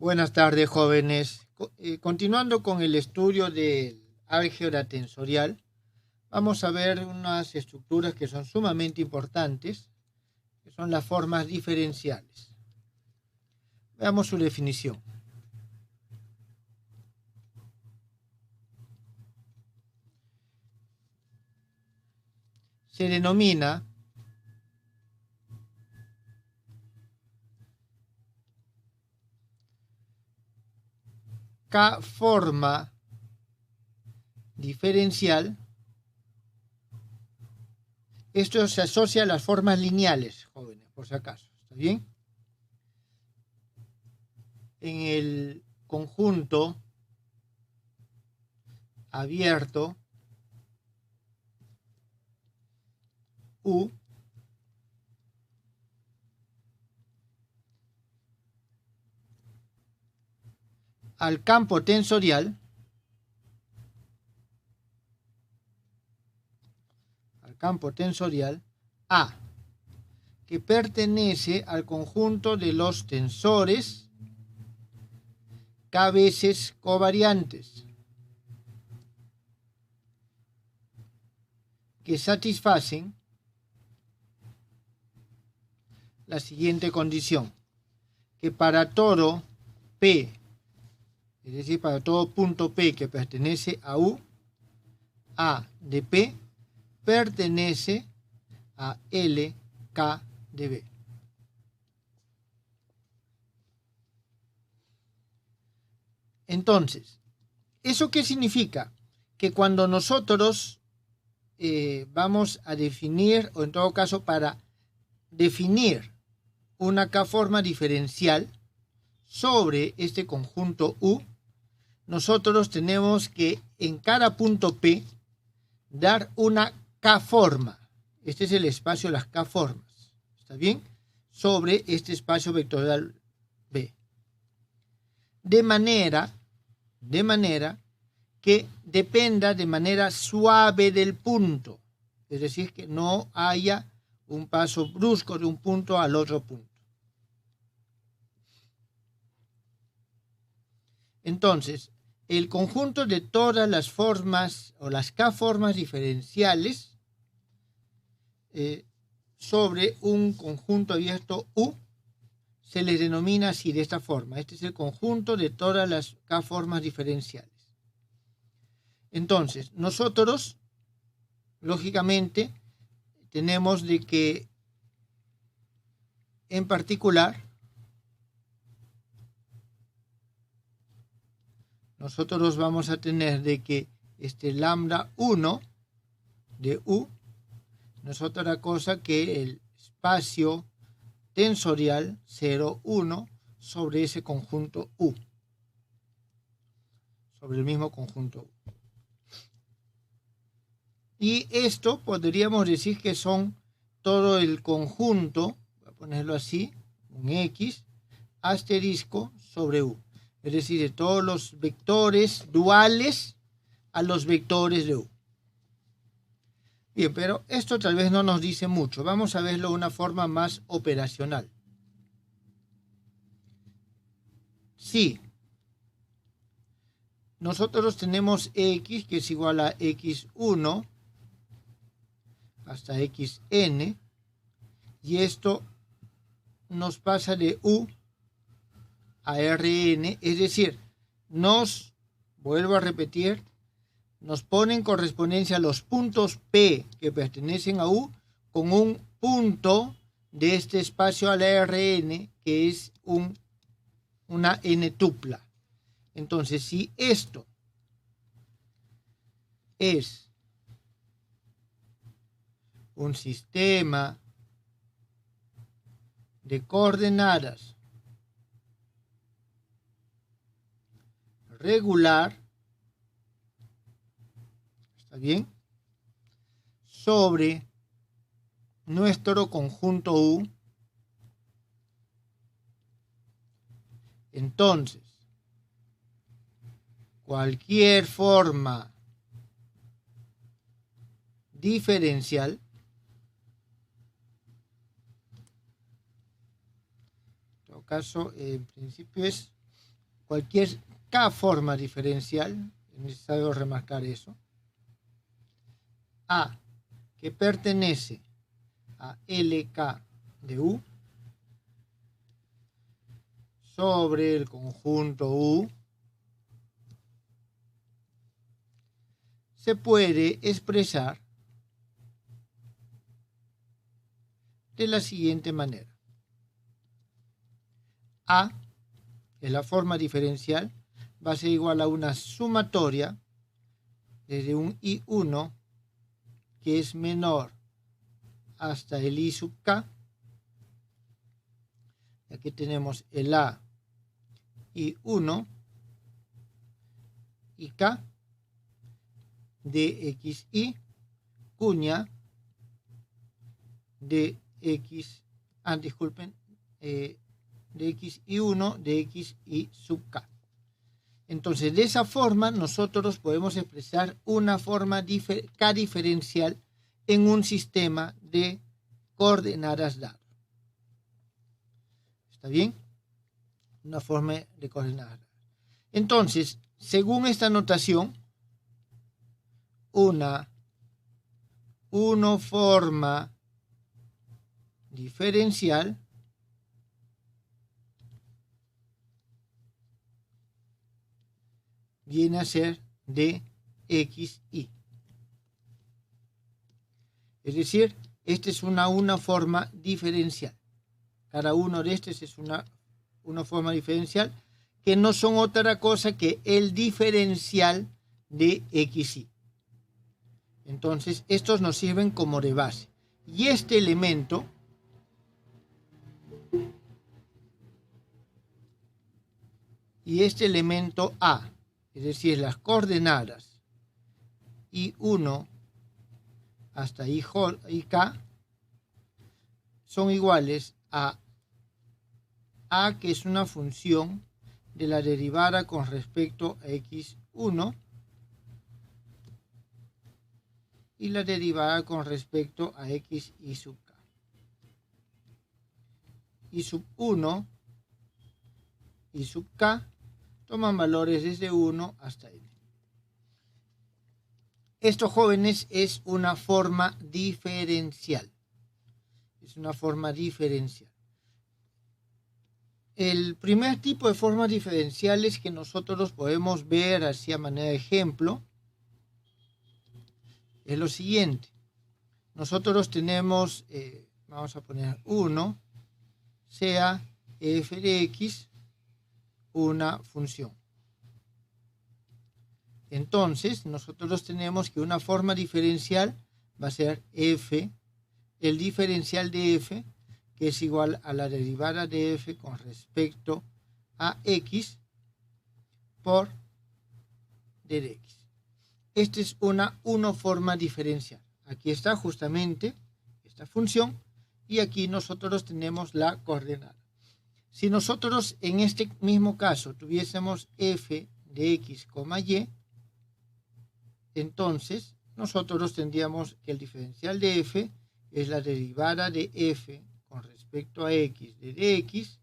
Buenas tardes, jóvenes. Continuando con el estudio del álgebra tensorial, vamos a ver unas estructuras que son sumamente importantes, que son las formas diferenciales. Veamos su definición. Se denomina K-forma diferencial. Esto se asocia a las formas lineales, jóvenes, por si acaso. ¿Está bien? En el conjunto abierto U, al campo tensorial, A, que pertenece al conjunto de los tensores K veces covariantes, que satisfacen la siguiente condición: que para todo P, es decir, para todo punto P que pertenece a U, A de P pertenece a LK de B. Entonces, ¿eso qué significa? Que cuando nosotros vamos a definir, o en todo caso para definir una K-forma diferencial sobre este conjunto U, nosotros tenemos que en cada punto P dar una K-forma. Este es el espacio de las K-formas, ¿está bien? Sobre este espacio vectorial B. De manera que dependa de manera suave del punto, es decir, que no haya un paso brusco de un punto al otro punto. Entonces, el conjunto de todas las formas o las K-formas diferenciales sobre un conjunto abierto U se les denomina así, de esta forma. Este es el conjunto de todas las K-formas diferenciales. Entonces, nosotros, lógicamente, tenemos de que, en particular, nosotros vamos a tener de que este lambda 1 de U no es otra cosa que el espacio tensorial 0, 1 sobre ese conjunto U, sobre el mismo conjunto U. Y esto podríamos decir que son todo el conjunto, voy a ponerlo así, un X, asterisco sobre U. Es decir, de todos los vectores duales a los vectores de U. Bien, pero esto tal vez no nos dice mucho. Vamos a verlo de una forma más operacional. Sí, nosotros tenemos X, que es igual a X1 hasta Xn, y esto nos pasa de U a Rn, es decir, vuelvo a repetir, nos pone en correspondencia los puntos P que pertenecen a U con un punto de este espacio a la Rn, que es una n tupla. Entonces, si esto es un sistema de coordenadas regular, ¿está bien?, sobre nuestro conjunto U, entonces cualquier forma diferencial en todo caso, en principio es cualquier K forma diferencial, es necesario remarcar eso, A que pertenece a LK de U sobre el conjunto U se puede expresar de la siguiente manera. A, que es la forma diferencial, va a ser igual a una sumatoria desde un I1 que es menor hasta el I sub K. Aquí tenemos el A, I1 y K de XI, cuña de X, disculpen, de XI1 de XI sub K. Entonces, de esa forma, nosotros podemos expresar una forma K diferencial en un sistema de coordenadas dado. ¿Está bien? Una forma de coordenadas dadas. Entonces, según esta notación, una forma diferencial viene a ser de XI. Es decir, esta es una forma diferencial. Cada uno de estos es una forma diferencial que no son otra cosa que el diferencial de XI. Entonces, estos nos sirven como de base. Y este elemento A, es decir, las coordenadas I1 hasta IK, son iguales a A, que es una función de la derivada con respecto a X1 y la derivada con respecto a XI sub K. I sub 1 y sub K toman valores desde 1 hasta n. Esto, jóvenes, es una forma diferencial. Es una forma diferencial. El primer tipo de formas diferenciales que nosotros podemos ver así a manera de ejemplo es lo siguiente. Nosotros tenemos, vamos a poner 1, sea f de x una función. Entonces, nosotros tenemos que una forma diferencial va a ser f, el diferencial de f, que es igual a la derivada de f con respecto a x por d de x. Esta es una forma diferencial. Aquí está justamente esta función y aquí nosotros tenemos la coordenada. Si nosotros en este mismo caso tuviésemos f de x, y, entonces nosotros tendríamos que el diferencial de f es la derivada de f con respecto a x de dx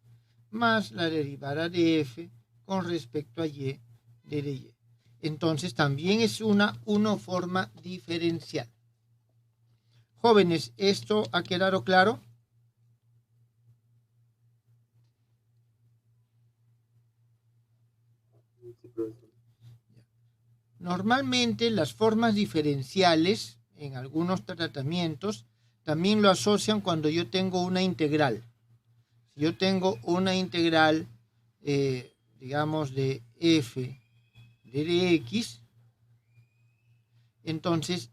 más la derivada de f con respecto a y de dy. Entonces también es una forma diferencial. Jóvenes, ¿esto ha quedado claro? Normalmente las formas diferenciales en algunos tratamientos también lo asocian cuando yo tengo una integral. Si yo tengo una integral, digamos, de f de dx, entonces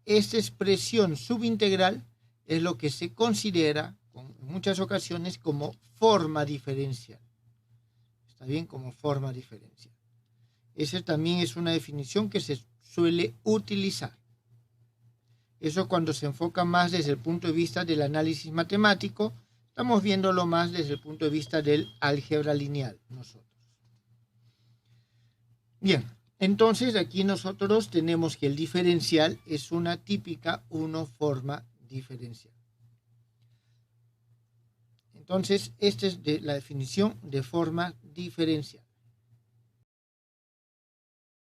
esta expresión subintegral es lo que se considera en muchas ocasiones como forma diferencial. ¿Está bien? Como forma diferencial. Esa también es una definición que se suele utilizar. Eso cuando se enfoca más desde el punto de vista del análisis matemático, estamos viéndolo más desde el punto de vista del álgebra lineal nosotros. Bien, entonces aquí nosotros tenemos que el diferencial es una típica forma diferencial. Entonces, esta es la definición de forma diferencial.